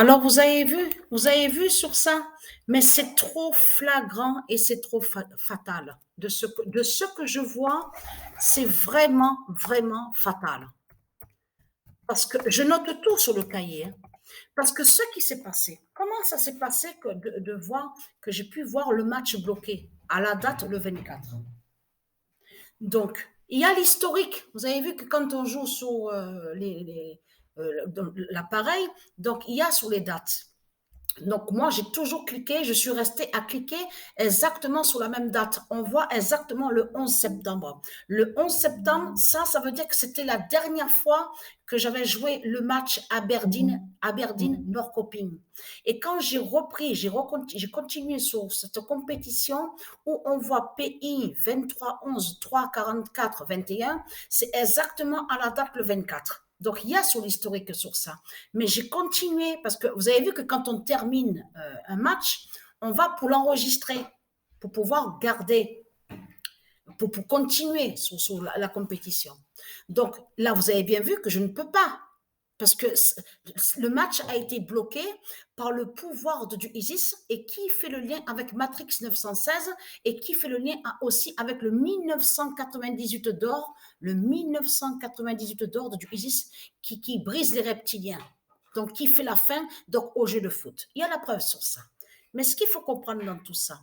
Alors, vous avez vu sur ça, mais c'est trop flagrant et c'est trop fatal. De ce que je vois, c'est vraiment, vraiment fatal. Parce que je note tout sur le cahier, hein. Parce que ce qui s'est passé, comment ça s'est passé que de voir que j'ai pu voir le match bloqué à la date le 24. Donc, il y a l'historique. Vous avez vu que quand on joue sur l'appareil, donc il y a sur les dates. Donc, moi, j'ai toujours cliqué, je suis restée à cliquer exactement sur la même date. On voit exactement le 11 septembre. Le 11 septembre, ça veut dire que c'était la dernière fois que j'avais joué le match Aberdeen Norrköping. Et quand j'ai repris, j'ai continué sur cette compétition où on voit PI 23 11 3 44 21, c'est exactement à la date le 24. Donc, il y a sur l'historique sur ça. Mais j'ai continué parce que vous avez vu que quand on termine un match, on va pour l'enregistrer, pour pouvoir garder, pour continuer sur la compétition. Donc là, vous avez bien vu que je ne peux pas. Parce que le match a été bloqué par le pouvoir du ISIS et qui fait le lien avec Matrix 916 et qui fait le lien aussi avec le 1998 d'or, le 1998 d'or du ISIS qui brise les reptiliens. Donc, qui fait la fin donc, au jeu de foot. Il y a la preuve sur ça. Mais ce qu'il faut comprendre dans tout ça,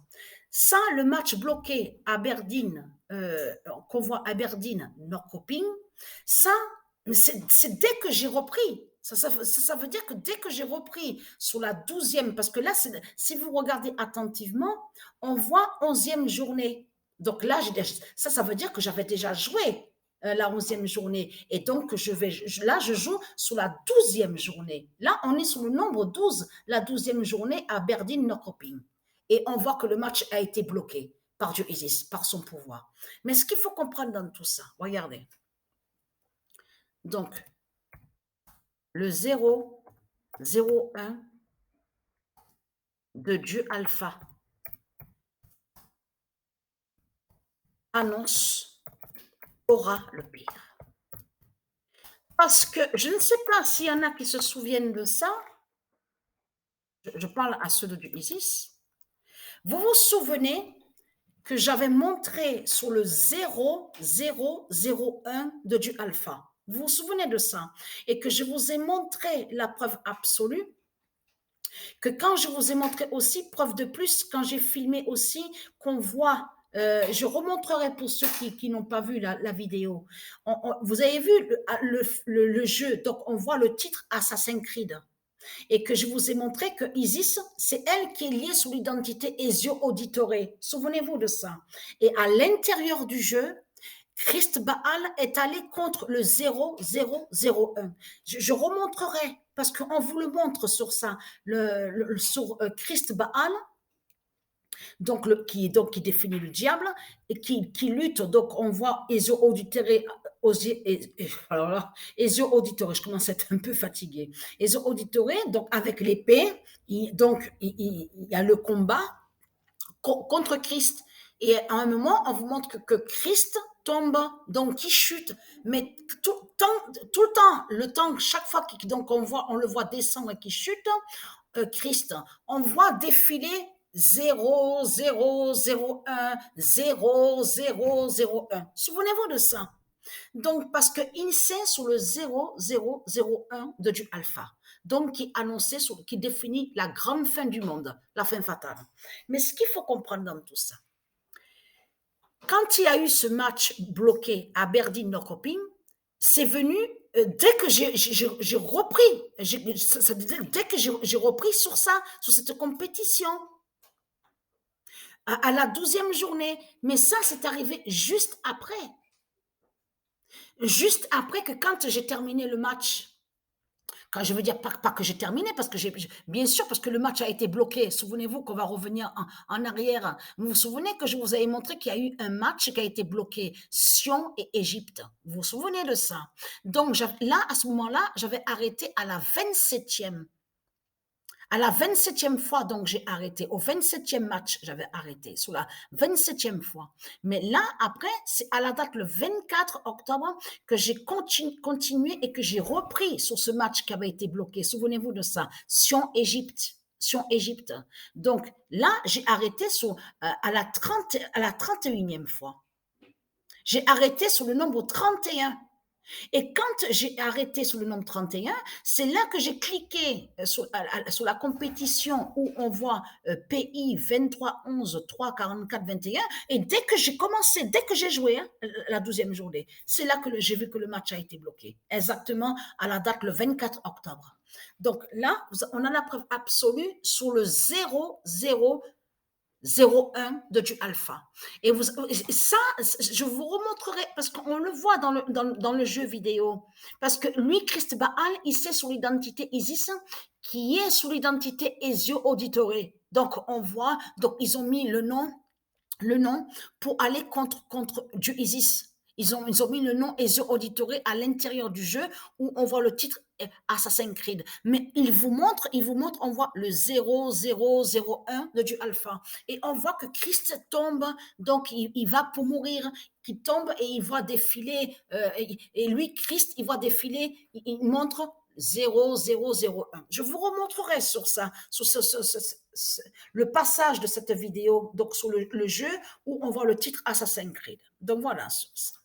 ça, le match bloqué à Aberdeen, qu'on voit à Aberdeen, Norrköping, ça, c'est dès que j'ai repris. Ça veut dire que dès que j'ai repris sur la 12e, parce que là, si vous regardez attentivement, on voit 11e journée. Donc là, ça veut dire que j'avais déjà joué la 11e journée. Et donc, là, je joue sur la 12e journée. Là, on est sur le nombre 12, la 12e journée à Aberdeen-Norrköping. Et on voit que le match a été bloqué par Dieu Isis, par son pouvoir. Mais ce qu'il faut comprendre dans tout ça, regardez. Donc, le 0, 0, 1 de Dieu Alpha annonce aura le pire. Parce que je ne sais pas s'il y en a qui se souviennent de ça. Je parle à ceux de Dieu Isis. Vous vous souvenez que j'avais montré sur le 0, 0, 0, 1 de Dieu Alpha. Vous vous souvenez de ça? Et que je vous ai montré la preuve absolue, que quand je vous ai montré aussi, preuve de plus, quand j'ai filmé aussi, qu'on voit, je remontrerai pour ceux qui n'ont pas vu la vidéo. Vous avez vu le jeu, donc on voit le titre Assassin's Creed. Et que je vous ai montré que Isis, c'est elle qui est liée sous l'identité Ezio Auditore. Souvenez-vous de ça. Et à l'intérieur du jeu, Christ Baal est allé contre le 0, 0, 0, 1. Je remontrerai, parce qu'on vous le montre sur ça, sur Christ Baal, qui définit le diable et qui lutte. Donc, on voit Ezio Auditore. Alors là, Ezio Auditore, je commence à être un peu fatiguée. Ezio Auditore, donc avec l'épée, il y a le combat contre Christ. Et à un moment, on vous montre que Christ tombe, donc qui chute, mais tout le temps, chaque fois donc on le voit descendre et qui chute, Christ, on voit défiler 0, 0, 0, 1, 0, 0, 0, 1. Souvenez-vous de ça. Donc, parce qu'il sait sur le 0, 0, 0, 1 de Dieu Alpha. Donc, qui définit la grande fin du monde, la fin fatale. Mais ce qu'il faut comprendre dans tout ça, quand il y a eu ce match bloqué à Aberdeen-Norrköping, c'est venu dès que j'ai repris, dès que j'ai repris sur ça, sur cette compétition, à la 12e journée. Mais ça, c'est arrivé juste après. Juste après que quand j'ai terminé le match. Quand je veux dire pas que j'ai terminé, parce que bien sûr, parce que le match a été bloqué. Souvenez-vous qu'on va revenir en arrière. Vous vous souvenez que je vous avais montré qu'il y a eu un match qui a été bloqué, Sion et Égypte. Vous vous souvenez de ça? Donc là, à ce moment-là, j'avais arrêté à la 27e. À la 27e fois, donc j'ai arrêté. Au 27e match, j'avais arrêté, sur la 27e fois. Mais là, après, c'est à la date le 24 octobre que j'ai continué et que j'ai repris sur ce match qui avait été bloqué. Souvenez-vous de ça. Sion-Égypte. Sion-Égypte. Donc là, j'ai arrêté à la 31e fois. J'ai arrêté sur le nombre 31. Et quand j'ai arrêté sur le nombre 31, c'est là que j'ai cliqué sur la compétition où on voit PI 23 11 3 44 21. Et dès que j'ai commencé, dès que j'ai joué la 12e journée, c'est là que j'ai vu que le match a été bloqué. Exactement à la date le 24 octobre. Donc là, on a la preuve absolue sur le 0,01 de du alpha. Et ça, je vous remontrerai, parce qu'on le voit dans le jeu vidéo. Parce que lui, Christ Baal, il sait sur l'identité Isis, qui est sous l'identité Ezio Auditore. Donc, on voit, donc ils ont mis le nom pour aller contre du Isis. Ils ont mis le nom Ezio Auditore à l'intérieur du jeu où on voit le titre Assassin's Creed. Mais il vous montre, on voit le 0001 de du alpha. Et on voit que Christ tombe, donc il va pour mourir, qui tombe et il voit défiler, et lui, Christ, il voit défiler, il montre 0001. Je vous remontrerai sur ça, sur le passage de cette vidéo, donc sur le jeu où on voit le titre Assassin's Creed. Donc voilà sur ça.